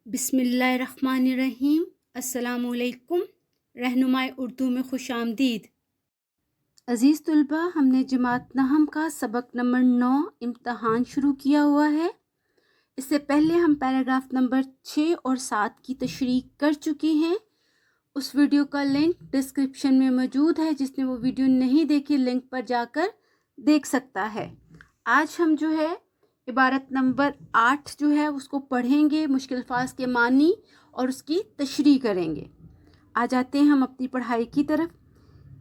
बिस्मिल्लाहिर्रहमानिर्रहीम। अस्सलामुअलैकुम। रहनुमाए उर्दू में खुश आमदीद। अज़ीज़ तलबा, हमने जमात नहम का सबक नंबर 9 इम्तहान शुरू किया हुआ है। इससे पहले हम पैराग्राफ नंबर 6 और 7 की तशरीह कर चुके हैं। उस वीडियो का लिंक डिस्क्रिप्शन में मौजूद है। जिसने वो वीडियो नहीं देखी, लिंक पर जाकर देख सकता है। आज हम जो है इबारत नंबर 8 जो है उसको पढ़ेंगे, मुश्किल अल्फाज के मानी और उसकी तशरीह करेंगे। आ जाते हैं हम अपनी पढ़ाई की तरफ।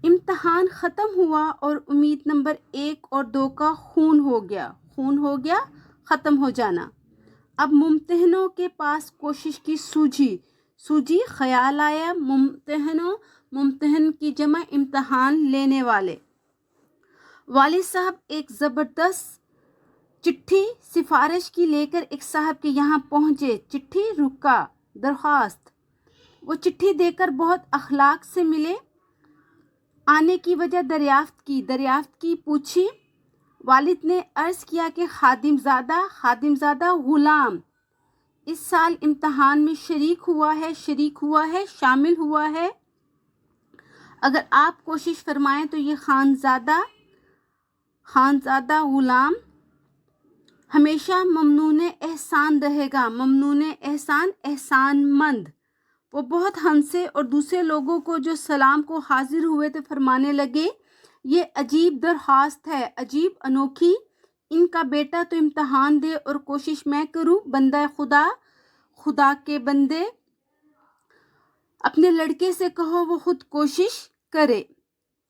इम्तहान ख़त्म हुआ और उम्मीद नंबर 1 और 2 का खून हो गया। खून हो गया, ख़त्म हो जाना। अब मुम्तहनों के पास कोशिश की सूझी ख्याल आया। मुम्तहन की जमा इम्तहान लेने वाले। वालिद साहब एक ज़बरदस्त चिट्ठी सिफारिश की लेकर एक साहब के यहाँ पहुँचे। चिट्ठी रुका, दरख्वास्त। वो चिट्ठी देकर बहुत अखलाक से मिले। आने की वजह दरियाफ्त की पूछी। वालिद ने अर्ज़ किया कि खादिमज़ादा ग़ुलाम इस साल इम्तहान में शरीक हुआ है, शामिल हुआ है। अगर आप कोशिश फरमाएं तो ये खानज़ादा ग़ुलाम हमेशा ममनून एहसान रहेगा। ममनून एहसानमंद। वो बहुत हंसे और दूसरे लोगों को जो सलाम को हाजिर हुए थे फरमाने लगे, ये अजीब दरख्वास्त है, अजीब अनोखी। इनका बेटा तो इम्तहान दे और कोशिश मैं करूं। बंदा खुदा के बंदे, अपने लड़के से कहो वो खुद कोशिश करे।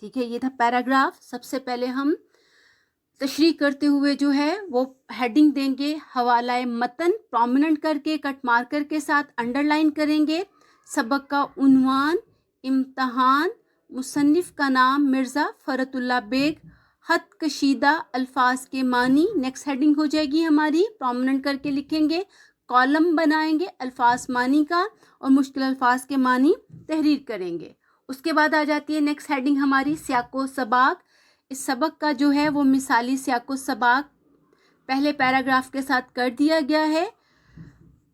ठीक है, ये था पैराग्राफ। सबसे पहले हम तशरीह करते हुए जो है वो हेडिंग देंगे। हवाला मतन प्रोमिनेंट करके कट मार्कर के साथ अंडरलाइन करेंगे। सबक का उन्वान इम्तहान, मुसन्निफ का नाम मिर्ज़ा फ़रतुल्लाह बेग, खत कशीदा अल्फाज के मानी। नेक्स्ट हेडिंग हो जाएगी हमारी, प्रोमिनेंट करके लिखेंगे। कॉलम बनाएंगे अल्फाज मानी का और मुश्किल अल्फाज के मानी तहरीर करेंगे। उसके बाद आ जाती है नेक्स्ट हेडिंग हमारी सियाको सबाक। इस सबक का जो है वो मिसाली सियाको सबाक पहले पैराग्राफ के साथ कर दिया गया है।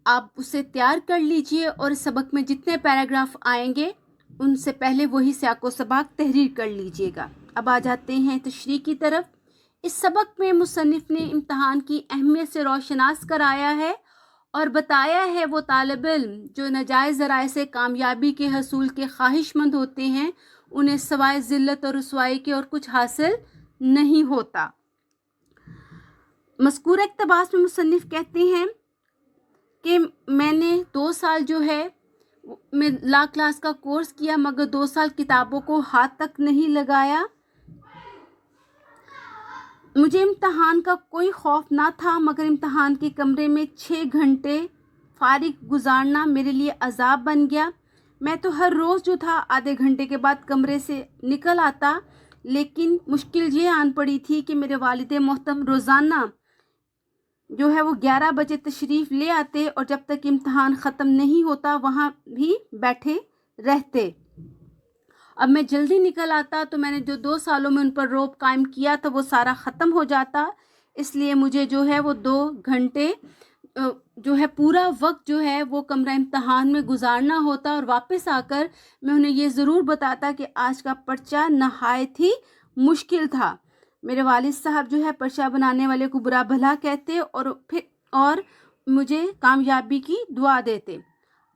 आप उसे तैयार कर लीजिए और इस सबक में जितने पैराग्राफ आएंगे उनसे पहले वही सियाको सबाक तहरीर कर लीजिएगा। अब आ जाते हैं तशरीह की तरफ। इस सबक में मुसन्निफ ने इम्तहान की अहमियत से रोशनास कराया है और बताया है वो तालिब इल्म जो नाजायज़ ज़राए से कामयाबी के हसूल के ख्वाहिशमंद होते हैं, उन्हें सवाए ज़िल्लत और रुसवाई के और कुछ हासिल नहीं होता। मज़कूर इक़्तिबास में मुसन्निफ कहते हैं कि मैंने 2 साल जो है मैं ला क्लास का कोर्स किया, मगर 2 साल किताबों को हाथ तक नहीं लगाया। मुझे इम्तहान का कोई खौफ ना था, मगर इम्तहान के कमरे में 6 घंटे फारिग गुजारना मेरे लिए अज़ाब बन गया। मैं तो हर रोज़ जो था आधे घंटे के बाद कमरे से निकल आता, लेकिन मुश्किल ये आन पड़ी थी कि मेरे वालिद मोहतरम रोज़ाना जो है वो 11 बजे तशरीफ़ ले आते और जब तक इम्तहान ख़त्म नहीं होता वहाँ भी बैठे रहते। अब मैं जल्दी निकल आता तो मैंने जो 2 सालों में उन पर रौब कायम किया था वो सारा ख़त्म हो जाता। इसलिए मुझे जो है वो 2 घंटे जो है पूरा वक्त जो है वो कमरा इम्तहान में गुजारना होता और वापस आकर मैं उन्हें ये ज़रूर बताता कि आज का पर्चा नहायत ही मुश्किल था। मेरे वालिद साहब जो है पर्चा बनाने वाले को बुरा भला कहते और मुझे कामयाबी की दुआ देते।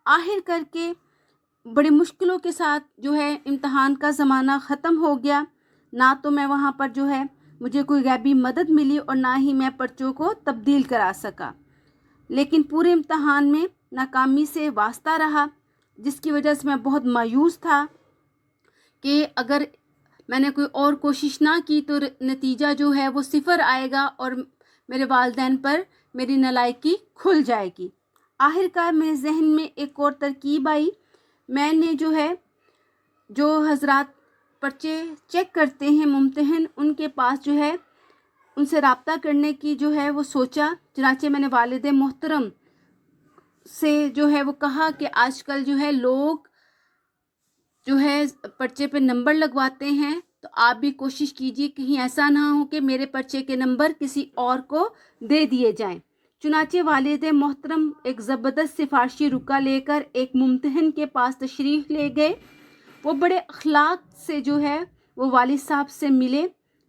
आखिर करके बड़ी मुश्किलों के साथ जो है इम्तहान का ज़माना ख़त्म हो गया। ना तो मैं वहाँ पर जो है मुझे कोई गैबी मदद मिली और ना ही मैं पर्चों को तब्दील करा सका, लेकिन पूरे इम्तहान में नाकामी से वास्ता रहा, जिसकी वजह से मैं बहुत मायूस था कि अगर मैंने कोई और कोशिश ना की तो नतीजा जो है वो 0 आएगा और मेरे वालिदैन पर मेरी नालायकी खुल जाएगी। आखिरकार मेरे जहन में एक और तरकीब आई। मैंने जो हजरात पर्चे चेक करते हैं मुम्तहन, उनके पास जो है उनसे रब्ता करने की जो है वो सोचा। चनाचे मैंने वालिद मोहतरम से जो है वो कहा कि आजकल जो है लोग जो है पर्चे पे नंबर लगवाते हैं, तो आप भी कोशिश कीजिए कहीं ऐसा ना हो कि मेरे पर्चे के नंबर किसी और को दे दिए जाएं। चुनाचे वालिद मोहतरम एक ज़बरदस्त सिफारशी रुका लेकर एक मुम्तहन के पास तशरीफ़ ले गए। वो बड़े अखलाक से जो है वो वालिद साहब से मिले।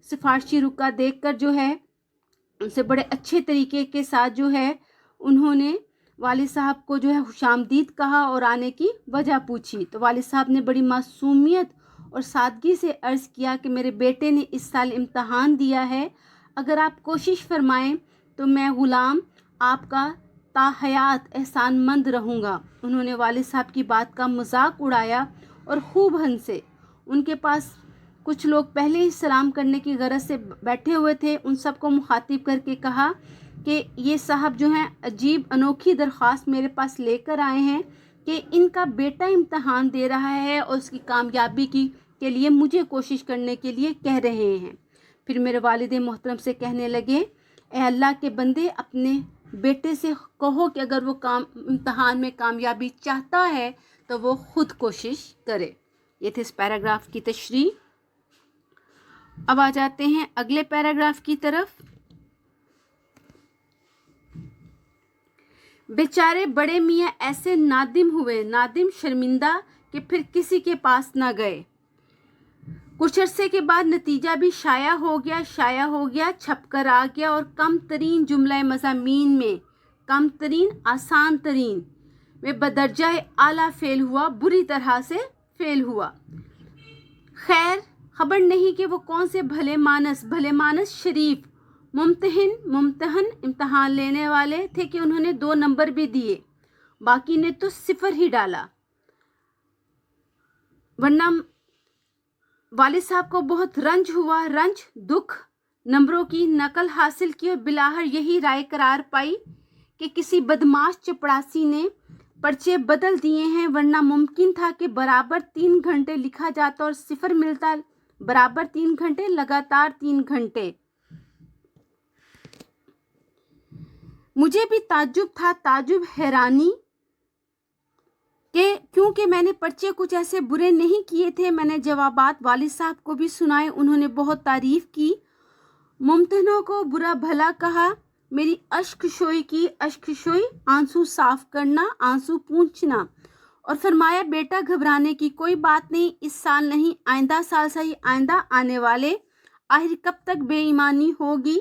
सिफारशी रुका देखकर जो है उनसे बड़े अच्छे तरीके के साथ जो है उन्होंने वालिद साहब को जो है खुशामदीद कहा और आने की वजह पूछी। तो वालिद साहब ने बड़ी मासूमियत और सादगी से अर्ज़ किया कि मेरे बेटे ने इस साल इम्तहान दिया है, अगर आप कोशिश फरमाएं तो मैं ग़ुलाम आपका ताहयात एहसानमंद रहूँगा। उन्होंने वालिद साहब की बात का मजाक उड़ाया और खूब हंसे। उनके पास कुछ लोग पहले ही सलाम करने की गरज से बैठे हुए थे। उन सबको मुखातिब करके कहा कि ये साहब जो हैं अजीब अनोखी दरख्वास्त मेरे पास लेकर आए हैं कि इनका बेटा इम्तहान दे रहा है और उसकी कामयाबी के लिए मुझे कोशिश करने के लिए कह रहे हैं। फिर मेरे वालिद मोहतरम से कहने लगे, ए अल्लाह के बंदे, अपने बेटे से कहो कि अगर वो इम्तहान में कामयाबी चाहता है तो वो ख़ुद कोशिश करे। ये थे इस पैराग्राफ की तशरीह। अब आ जाते हैं अगले पैराग्राफ की तरफ। बेचारे बड़े मियाँ ऐसे नादिम हुए, नादिम शर्मिंदा, कि फिर किसी के पास ना गए। कुछ अरसे के बाद नतीजा भी शाया हो गया, छप कर आ गया और कम तरीन जुमला मज़ामीन में, कम तरीन आसान तरीन में बदरजा आला फेल हुआ, बुरी तरह से फेल हुआ। खैर खबर नहीं कि वो कौन से भले मानस शरीफ मुमतहन इम्तहान लेने वाले थे कि उन्होंने 2 नंबर भी दिए, बाकी ने तो 0 ही डाला। वरना वालिद साहब को बहुत रंज हुआ, दुख। नंबरों की नकल हासिल की और बिलाहर यही राय करार पाई कि किसी बदमाश चपड़ासी ने पर्चे बदल दिए हैं, वरना मुमकिन था कि बराबर 3 घंटे लिखा जाता और 0 मिलता। बराबर 3 घंटे, लगातार 3 घंटे। मुझे भी ताज्जुब था, हैरानी कि क्योंकि मैंने पर्चे कुछ ऐसे बुरे नहीं किए थे। मैंने जवाबात वालिद साहब को भी सुनाए, उन्होंने बहुत तारीफ़ की, मुमतहनों को बुरा भला कहा, मेरी अश्कशोई आंसू साफ करना, आंसू पूंछना, और फरमाया बेटा घबराने की कोई बात नहीं, इस साल नहीं आइंदा साल सही, आइंदा आने वाले। आखिर कब तक बेईमानी होगी?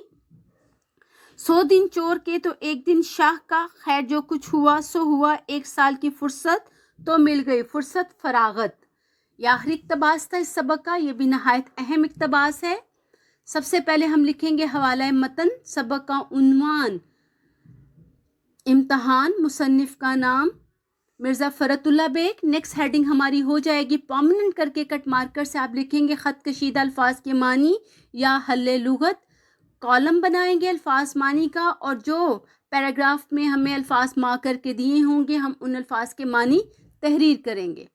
100 दिन चोर के तो 1 दिन शाह का। खैर जो कुछ हुआ सो हुआ, 1 साल की फुर्सत तो मिल गई, फुर्सत फरागत। यह आखिरी इक़्तिबास था इस सबक का, ये भी नहायत अहम इक़्तिबास है। सबसे पहले हम लिखेंगे हवाला मतन, सबक का उन्वान इम्तहान, मुसन्निफ का नाम मिर्ज़ा फ़रतुल्लाह बेग। नेक्स्ट हेडिंग हमारी हो जाएगी परमानेंट करके कट मार्कर से आप लिखेंगे ख़त कशीदा अल्फाज के मानी या हल्ले लुगत। कॉलम बनाएंगे अल्फाज मानी का, और जो पैराग्राफ में हमें अल्फाज मार्कर के दिए होंगे हम उन अल्फाज के मानी तहरीर करेंगे।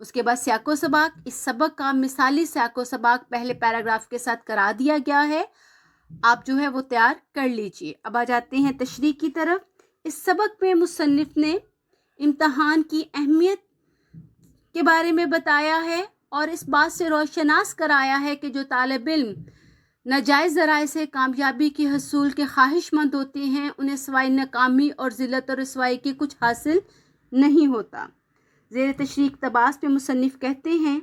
उसके बाद सियाको सबाक, इस सबक का मिसाली सियाको सबाक पहले पैराग्राफ के साथ करा दिया गया है, आप जो है वो तैयार कर लीजिए। अब आ जाते हैं तशरीह की तरफ। इस सबक में मुसन्निफ ने इम्तहान की अहमियत के बारे में बताया है और इस बात से रोशनास कराया है कि जो तालिब इल्म नाजायज़ ज़राए से कामयाबी के हसूल के ख्वाहिशमंद होते हैं, उन्हें सिवाय नाकामी और ज़िल्लत और रसवाई के कुछ हासिल नहीं होता। ज़ेर तशरीह इक़्तिबास में मुसन्निफ कहते हैं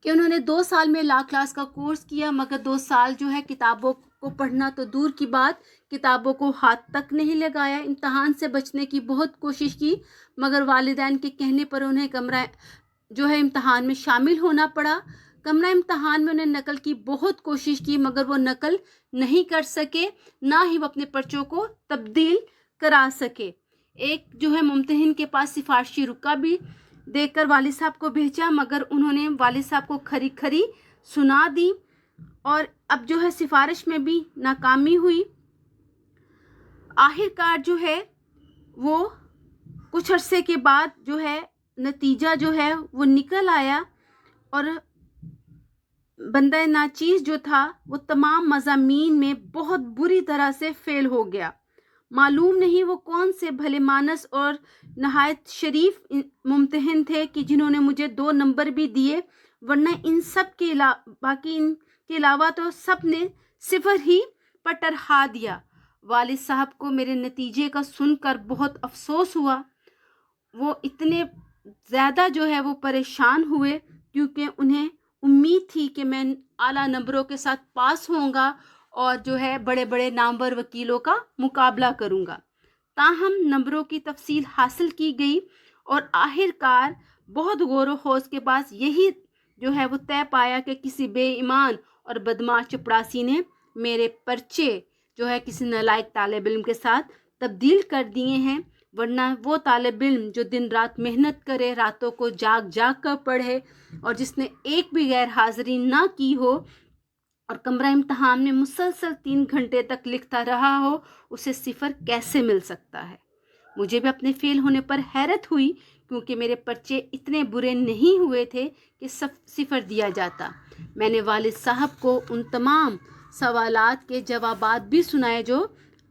कि उन्होंने 2 साल में ला क्लास का कोर्स किया, मगर 2 साल जो है किताबों को पढ़ना तो दूर की बात, किताबों को हाथ तक नहीं लगाया। इम्तहान से बचने की बहुत कोशिश की, मगर वालिदैन के कहने पर उन्हें कमरा जो है इम्तहान में शामिल होना पड़ा। कमरा इम्तहान में उन्हें नकल की बहुत कोशिश की, मगर वो नकल नहीं कर सके, ना ही वो अपने पर्चों को तब्दील करा सके। एक जो है मुमतहिन के पास सिफारशी रुका भी देकर वालिद साहब को भेजा, मगर उन्होंने वालिद साहब को खरी खरी सुना दी और अब जो है सिफारिश में भी नाकामी हुई। आखिरकार जो है वो कुछ अरसे के बाद जो है नतीजा जो है वो निकल आया और बंदा नाचीज़ जो था वो तमाम मज़ामीन में बहुत बुरी तरह से फेल हो गया। मालूम नहीं वो कौन से भले मानस और नहायत शरीफ मुमतहिन थे कि जिन्होंने मुझे 2 नंबर भी दिए, वरना इन सब के बाकी इनके अलावा तो सब ने 0 ही पर टरहा दिया। والد صاحب کو میرے نتیجے کا سن کر بہت افسوس ہوا. وہ اتنے زیادہ جو ہے وہ پریشان ہوئے کیونکہ انہیں امید تھی کہ میں اعلیٰ نمبروں کے ساتھ پاس ہوں گا اور جو ہے بڑے بڑے نامور وکیلوں کا مقابلہ کروں گا. تاہم نمبروں کی تفصیل حاصل کی گئی اور آخر کار بہت غور و خوض کے بعد یہی جو ہے وہ طے پایا کہ کسی بے ایمان اور بدمعاش چپڑاسی نے میرے پرچے جو ہے کسی نالائق طالب علم کے ساتھ تبدیل کر دیے ہیں. ورنہ وہ طالب علم جو دن رات محنت کرے، راتوں کو جاگ جاگ کر پڑھے اور جس نے ایک بھی غیر حاضری نہ کی ہو اور کمرہ امتحان میں مسلسل 3 گھنٹے تک لکھتا رہا ہو، اسے صفر کیسے مل سکتا ہے؟ مجھے بھی اپنے فیل ہونے پر حیرت ہوئی کیونکہ میرے پرچے اتنے برے نہیں ہوئے تھے کہ صفر دیا جاتا. میں نے والد صاحب کو ان تمام سوالات کے جوابات بھی سنائے جو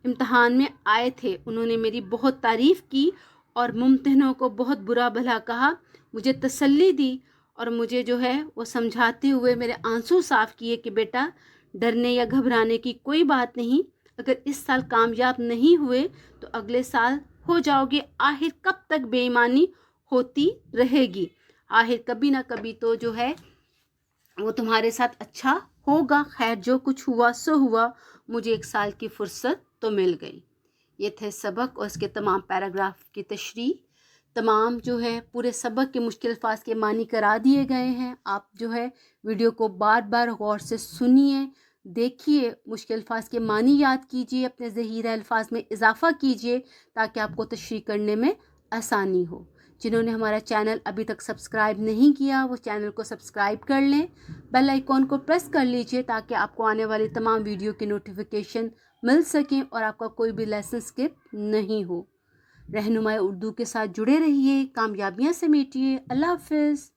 امتحان میں آئے تھے. انہوں نے میری بہت تعریف کی اور ممتحنوں کو بہت برا بھلا کہا، مجھے تسلی دی اور مجھے جو ہے وہ سمجھاتے ہوئے میرے آنسو صاف کیے کہ بیٹا ڈرنے یا گھبرانے کی کوئی بات نہیں. اگر اس سال کامیاب نہیں ہوئے تو اگلے سال ہو جاؤ گے. آخر کب تک بے ایمانی ہوتی رہے گی؟ آخر کبھی نہ کبھی تو جو ہے وہ تمہارے ساتھ اچھا ہوگا. خیر جو کچھ ہوا سو ہوا. مجھے 1 سال کی فرصت تو مل گئی. یہ تھے سبق اور اس کے تمام پیراگراف کی تشریح. تمام جو ہے پورے سبق کے مشکل الفاظ کے معنی کرا دیے گئے ہیں. آپ جو ہے ویڈیو کو بار بار غور سے سنیے، دیکھیے، مشکل الفاظ کے معنی یاد کیجیے، اپنے ذخیرہ الفاظ میں اضافہ کیجیے تاکہ آپ کو تشریح کرنے میں آسانی ہو. جنہوں نے ہمارا چینل ابھی تک سبسکرائب نہیں کیا وہ چینل کو سبسکرائب کر لیں، بیل آئیکن کو پریس کر لیجیے تاکہ آپ کو آنے والی تمام ویڈیو کی نوٹیفیکیشن مل سکیں اور آپ کا کوئی بھی لیسن اسکپ نہیں ہو. رہنمائی اردو کے ساتھ جڑے رہیے، کامیابیاں سمیٹیے. اللہ حافظ.